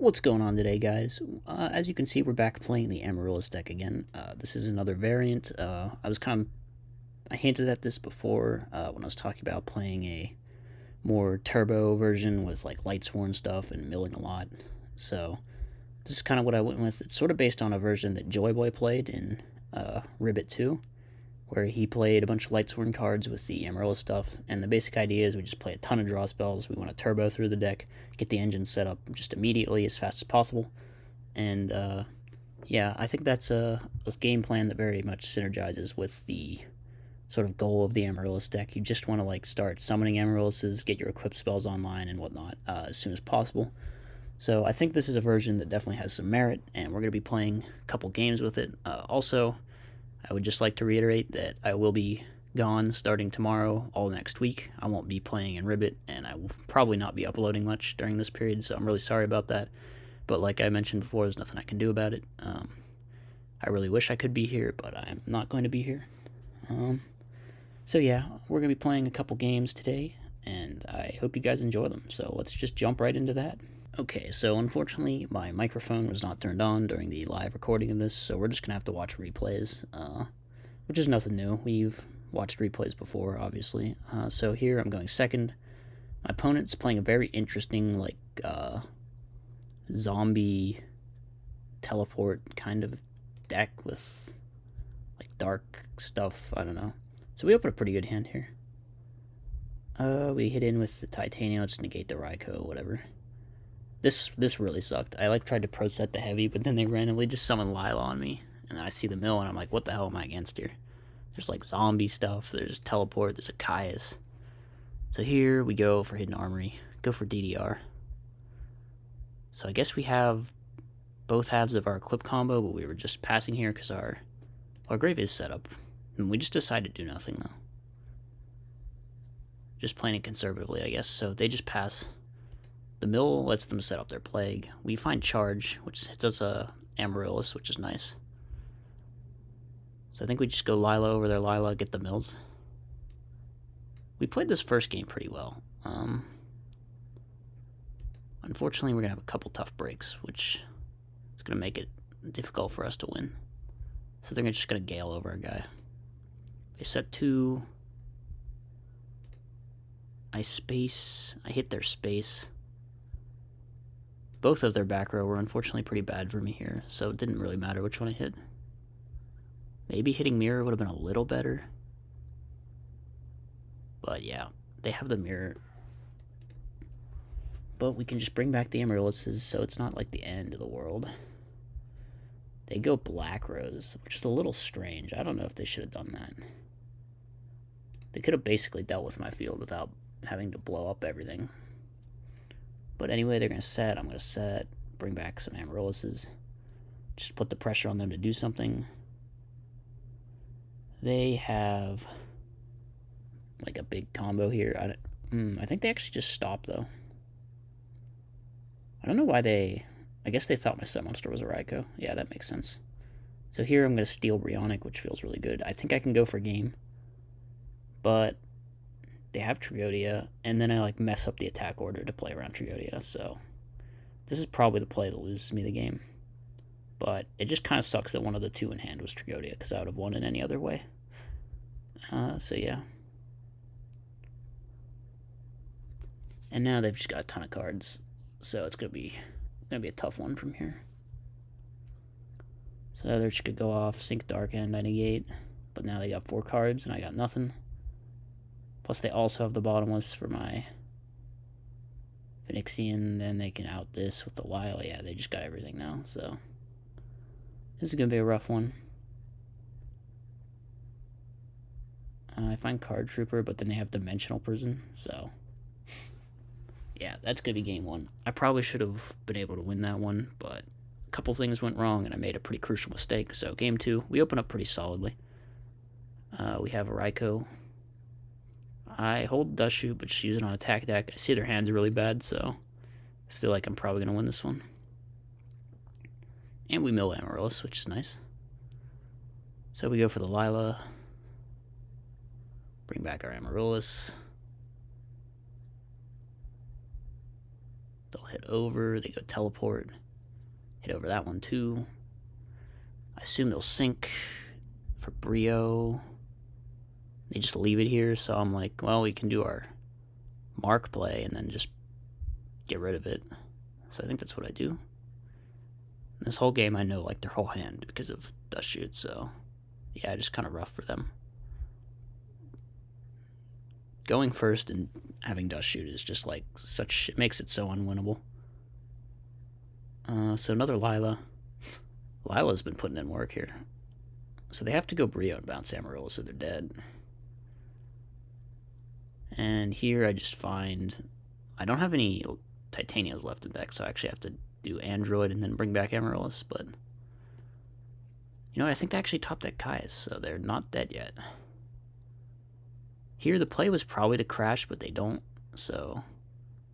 What's going on today, guys? As you can see, we're back playing the Amaryllis deck again. This is another variant. I hinted at this before when I was talking about playing a more turbo version with like Lightsworn stuff and milling a lot. So this is kind of what I went with. It's sort of based on a version that Joyboy played in Ribbit 2, where he played a bunch of Lightsworn cards with the Amaryllis stuff, and the basic idea is we just play a ton of draw spells. We want to turbo through the deck, get the engine set up just immediately as fast as possible, and yeah, I think that's a game plan that very much synergizes with the sort of goal of the Amaryllis deck. You just want to like start summoning Amaryllises, get your equipped spells online and whatnot as soon as possible. So I think this is a version that definitely has some merit, and we're going to be playing a couple games with it. Also, I would just like to reiterate that I will be gone starting tomorrow all next week. I won't be playing in Ribbit, and I will probably not be uploading much during this period, so I'm really sorry about that. But like I mentioned before, there's nothing I can do about it. I really wish I could be here, but I'm not going to be here. So yeah, we're going to be playing a couple games today, and I hope you guys enjoy them. So let's just jump right into that. Okay, so unfortunately, my microphone was not turned on during the live recording of this, so we're just going to have to watch replays, which is nothing new. We've watched replays before, obviously. So here I'm going second. My opponent's playing a very interesting, like, zombie teleport kind of deck with, like, dark stuff. I don't know. So we open a pretty good hand here. We hit in with the Titanium, just negate the Raikou, whatever. This really sucked. I like tried to pro set the heavy, but then they randomly just summoned Lila on me, and then I see the mill, and I'm like, what the hell am I against here? There's like zombie stuff, there's teleport, there's a Caius. So here we go for Hidden Armory, go for DDR. So I guess we have both halves of our equip combo, but we were just passing here because our grave is set up, and we just decided to do nothing though. Just playing it conservatively, I guess. So they just pass. The mill lets them set up their plague. We find charge, which hits us a Amaryllis, which is nice. So I think we just go Lila over their Lila, get the mills. We played this first game pretty well. Unfortunately, we're going to have a couple tough breaks, which is going to make it difficult for us to win. So they're just going to Gale over a guy. They set 2. I hit their space. Both of their back row were unfortunately pretty bad for me here, so it didn't really matter which one I hit. Maybe hitting mirror would have been a little better. But yeah, they have the mirror. But we can just bring back the Amaryllises, so it's not like the end of the world. They go Black Rose, which is a little strange. I don't know if they should have done that. They could have basically dealt with my field without having to blow up everything. But anyway, they're going to set. I'm going to set. Bring back some Amaryllises. Just put the pressure on them to do something. They have like a big combo here. I think they actually just stopped, though. I don't know why they... I guess they thought my set monster was a Raikou. Yeah, that makes sense. So here I'm going to steal Brionic, which feels really good. I think I can go for game. But they have Triodia, and then I like mess up the attack order to play around Triodia, so this is probably the play that loses me the game. But it just kind of sucks that one of the 2 in hand was Triodia, because I would have won in any other way. So yeah. And now they've just got a ton of cards, so it's gonna be a tough one from here. So they're just gonna go off, Sink Dark End, I negate, but now they got 4 cards and I got nothing. Plus they also have the bottomless for my Phoenixian, then they can out this with the Lyle. Yeah, they just got everything now, so this is going to be a rough one. I find Card Trooper, but then they have Dimensional Prison, so yeah, that's going to be game 1. I probably should have been able to win that one, but a couple things went wrong and I made a pretty crucial mistake. So game 2, we open up pretty solidly. We have a Raikou. I hold Dust Shoot, but just use it on attack deck. I see their hands are really bad, so I feel like I'm probably going to win this one. And we mill Amaryllis, which is nice. So we go for the Lila. Bring back our Amaryllis. They'll hit over, they go teleport, hit over that one too. I assume they'll sink for Brio. They just leave it here, so I'm like, well, we can do our mark play and then just get rid of it. So I think that's what I do. This whole game I know like their whole hand because of Dust Shoot, so yeah, just kind of rough for them. Going first and having Dust Shoot is just like such, it makes it so unwinnable. So another Lila. Lila's been putting in work here. So they have to go Brio and bounce Amaryllis, so they're dead. And here I just find I don't have any Titanias left in deck, so I actually have to do Android and then bring back Amaryllis, but you know what, I think they actually top deck Kai's, so they're not dead yet. Here the play was probably to crash, but they don't, so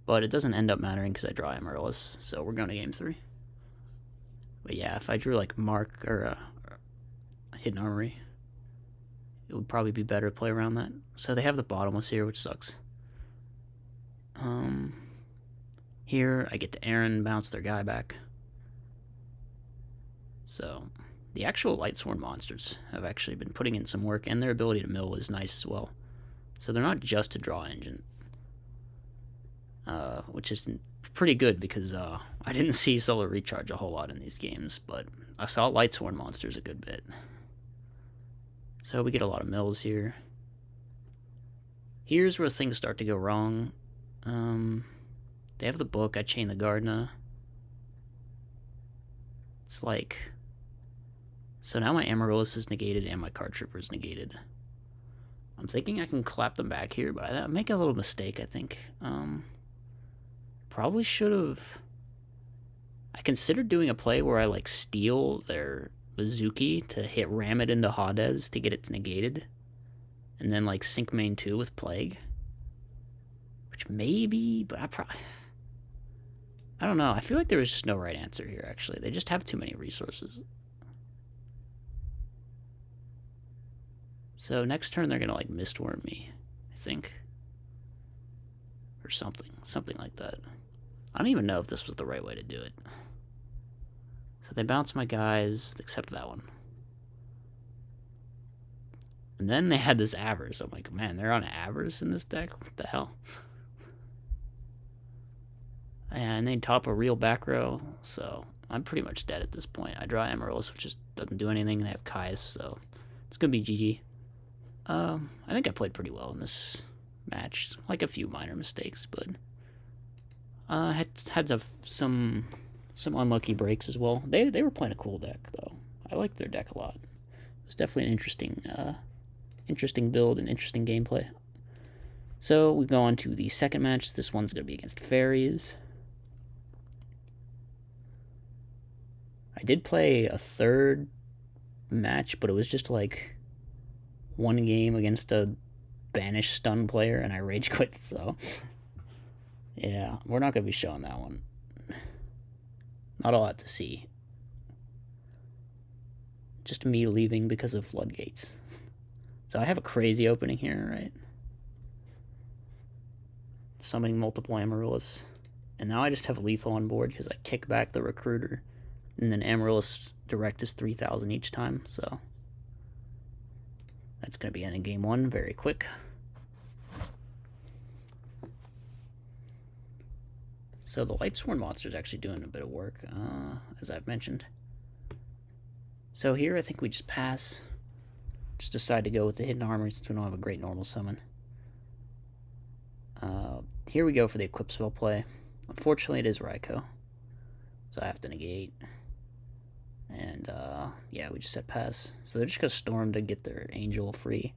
but it doesn't end up mattering because I draw Amaryllis, so we're going to game 3. But yeah, if I drew like Mark or a Hidden Armory, it would probably be better to play around that. So they have the Bottomless here, which sucks. Here I get to Aaron, bounce their guy back. So the actual Lightsworn monsters have actually been putting in some work, and their ability to mill is nice as well. So they're not just a draw engine, which is pretty good because I didn't see Solar Recharge a whole lot in these games, but I saw Lightsworn monsters a good bit. So we get a lot of mills here. Here's where things start to go wrong. They have the book, I chain the Gardna. It's like, so now my Amaryllis is negated and my Card Trooper is negated. I'm thinking I can clap them back here, but I make a little mistake, I think. Probably should have. I considered doing a play where I like steal their Mizuki to hit ram it into Hades to get it negated, and then like sync main 2 with Plague. Which maybe, but I don't know. I feel like there was just no right answer here, actually. They just have too many resources. So next turn they're going to like Mistworm me, I think. Or something like that. I don't even know if this was the right way to do it. So they bounce my guys, except that one. And then they had this Avarice. I'm like, man, they're on Avarice in this deck? What the hell? And they top a real back row, so I'm pretty much dead at this point. I draw Amaryllis, which just doesn't do anything. They have Kai's, so it's going to be GG. I think I played pretty well in this match. Like a few minor mistakes, but had some unlucky breaks as well. They were playing a cool deck, though. I liked their deck a lot. It was definitely an interesting build and interesting gameplay. So we go on to the second match. This one's going to be against Fairies. I did play a third match, but it was just like one game against a banished stun player, and I rage quit, so yeah, we're not going to be showing that one. Not a lot to see. Just me leaving because of Floodgates. So I have a crazy opening here, right? Summoning multiple Amaryllis. And now I just have lethal on board because I kick back the Recruiter. And then Amaryllis direct is 3,000 each time, so that's going to be ending game 1 very quick. So the Lightsworn monster is actually doing a bit of work, as I've mentioned. So here I think we just pass. Just decide to go with the Hidden Armory since we don't have a great normal summon. Here we go for the Equip Spell play. Unfortunately, it is Raikou, so I have to negate. And, yeah, we just set pass. So they're just going to Storm to get their Angel free.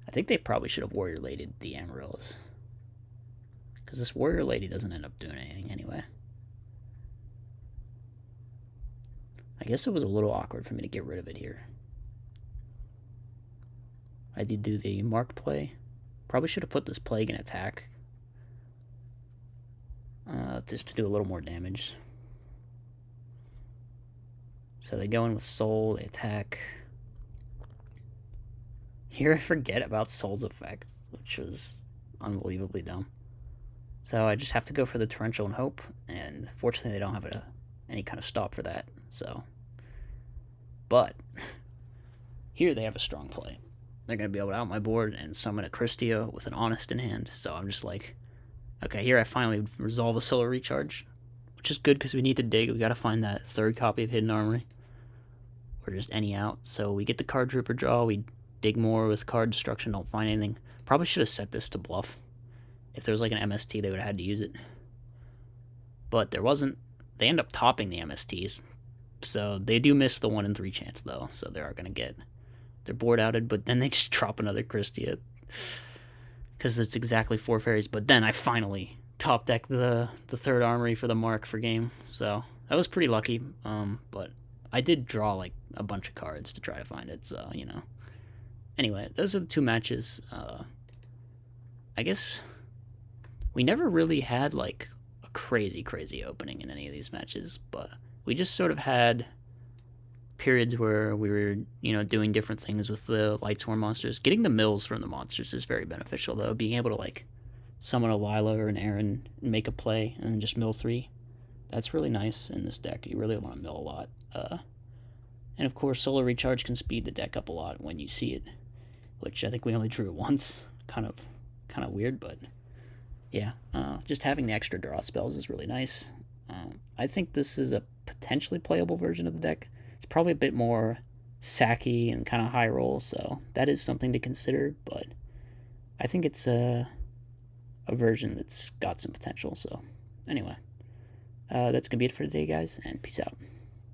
I think they probably should have Warrior Ladied the Amaryllis, because this Warrior Lady doesn't end up doing anything anyway. I guess it was a little awkward for me to get rid of it here. I did do the Mark play. Probably should have put this Plague in attack, just to do a little more damage. So they go in with Soul, they attack. Here I forget about Soul's effect, which was unbelievably dumb. So I just have to go for the Torrential and hope, and fortunately they don't have any kind of stop for that. So, but here they have a strong play. They're going to be able to out my board and summon a Christia with an Honest in hand. So I'm just like, okay, here I finally resolve a Solar Recharge, which is good because we need to dig. We got to find that third copy of Hidden Armory, or just any out. So we get the card Dripper draw. We dig more with card destruction. Don't find anything. Probably should have set this to bluff. If there was like an MST, they would have had to use it. But there wasn't. They end up topping the MSTs. So they do miss the 1 in 3 chance, though. So they are going to get their board outed. But then they just drop another Christia. Because it's exactly 4 fairies. But then I finally top deck the third armory for the mark for game. So that was pretty lucky. But I did draw like a bunch of cards to try to find it. So, you know. Anyway, those are the 2 matches. I guess we never really had like a crazy opening in any of these matches, but we just sort of had periods where we were, you know, doing different things with the Lightsworn monsters. Getting the mills from the monsters is very beneficial, though. Being able to like summon a Lila or an Aaron and make a play and then just mill 3, that's really nice in this deck. You really want to mill a lot. And of course, Solar Recharge can speed the deck up a lot when you see it, which I think we only drew it once. Kind of weird, but yeah, just having the extra draw spells is really nice. I think this is a potentially playable version of the deck. It's probably a bit more sacky and kind of high roll, so that is something to consider, but I think it's a version that's got some potential. So anyway, that's going to be it for today, guys, and peace out.